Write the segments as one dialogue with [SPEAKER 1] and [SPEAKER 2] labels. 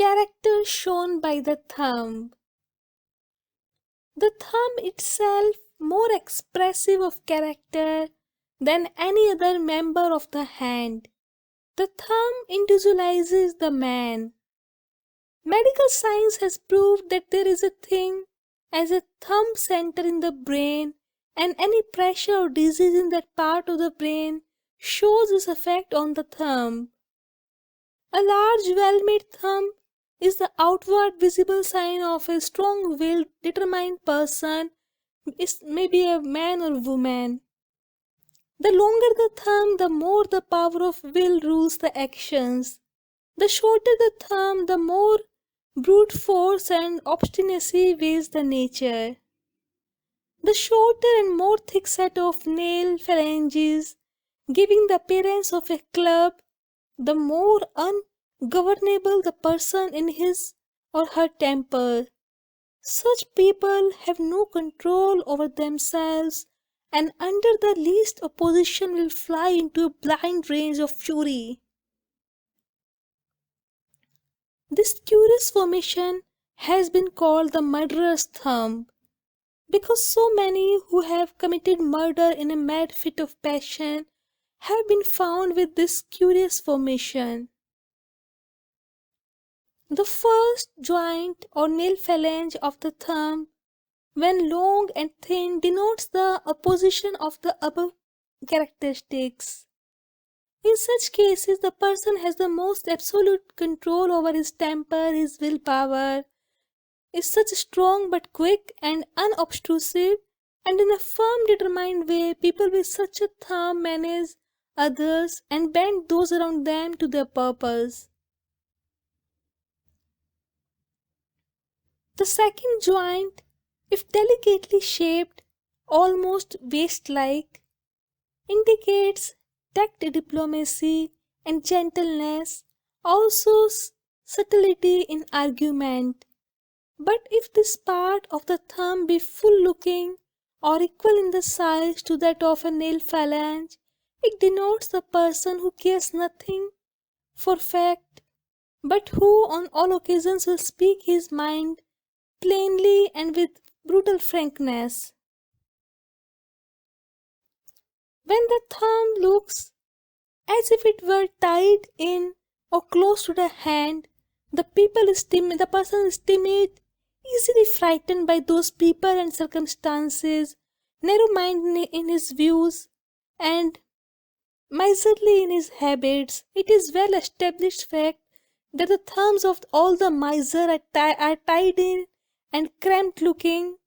[SPEAKER 1] Character shown by the thumb. The thumb itself more expressive of character than any other member of the hand. The thumb individualizes the man. Medical science has proved that there is a thing as a thumb center in the brain, and any pressure or disease in that part of the brain shows its effect on the thumb. A large, well-made thumb is the outward visible sign of a strong-willed, determined person. It may be a man or woman. The longer the thumb, the more the power of will rules the actions. The shorter the thumb, the more brute force and obstinacy weighs the nature. The shorter and more thick set of nail phalanges, giving the appearance of a club, the more ungovernable the person in his or her temper. Such people have no control over themselves, and under the least opposition will fly into a blind rage of fury. This curious formation has been called the murderer's thumb, because so many who have committed murder in a mad fit of passion have been found with this curious formation. The first joint or nail phalange of the thumb, when long and thin, denotes the opposition of the above characteristics. In such cases, the person has the most absolute control over his temper, his willpower is such strong but quick and unobtrusive, and in a firm determined way, people with such a thumb manage others and bend those around them to their purpose. The second joint, if delicately shaped, almost waist-like, indicates tact, diplomacy, and gentleness, also subtlety in argument. But if this part of the thumb be full-looking or equal in the size to that of a nail phalange, it denotes the person who cares nothing for fact, but who on all occasions will speak his mind plainly and with brutal frankness. When the thumb looks as if it were tied in or close to the hand, the person is timid, easily frightened by those people and circumstances, narrow-minded in his views, and miserly in his habits. It is well-established fact that the thumbs of all the miser are tied in and cramped-looking.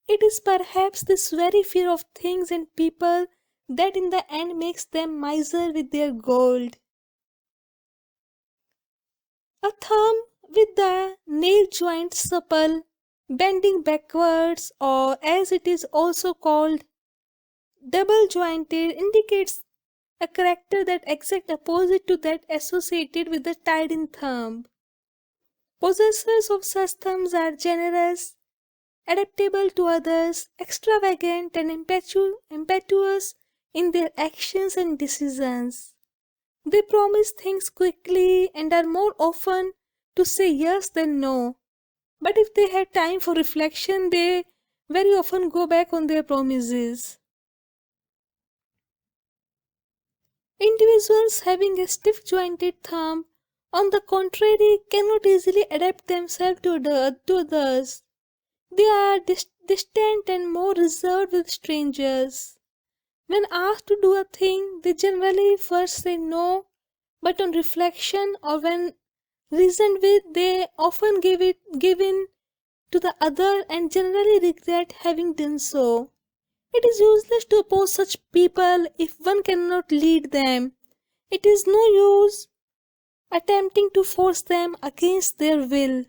[SPEAKER 1] It is perhaps this very fear of things and people that in the end makes them miser with their gold. A thumb with the nail joint supple, bending backwards, or as it is also called, double jointed, indicates a character that exact opposite to that associated with the tied-in thumb. Possessors of such thumbs are generous, adaptable to others, extravagant and impetuous in their actions and decisions. They promise things quickly and are more often to say yes than no. But if they have time for reflection, they very often go back on their promises. Individuals having a stiff-jointed thumb, on the contrary, cannot easily adapt themselves to others. They are distant and more reserved with strangers. When asked to do a thing, they generally first say no, but on reflection or when reasoned with, they often give in to the other and generally regret having done so. It is useless to oppose such people if one cannot lead them. It is no use attempting to force them against their will.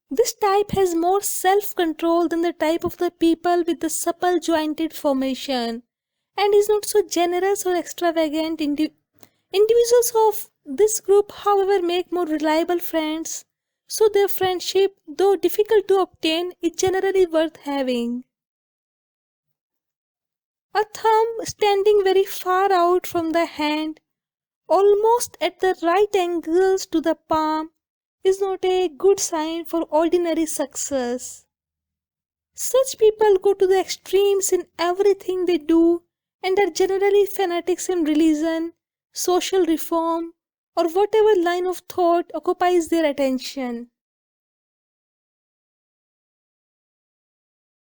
[SPEAKER 1] This type has more self-control than the type of the people with the supple jointed formation, and is not so generous or extravagant. Individuals of this group, however, make more reliable friends, so their friendship, though difficult to obtain, is generally worth having. A thumb standing very far out from the hand almost at the right angles to the palm, is not a good sign for ordinary success. Such people go to the extremes in everything they do and are generally fanatics in religion, social reform, or whatever line of thought occupies their attention.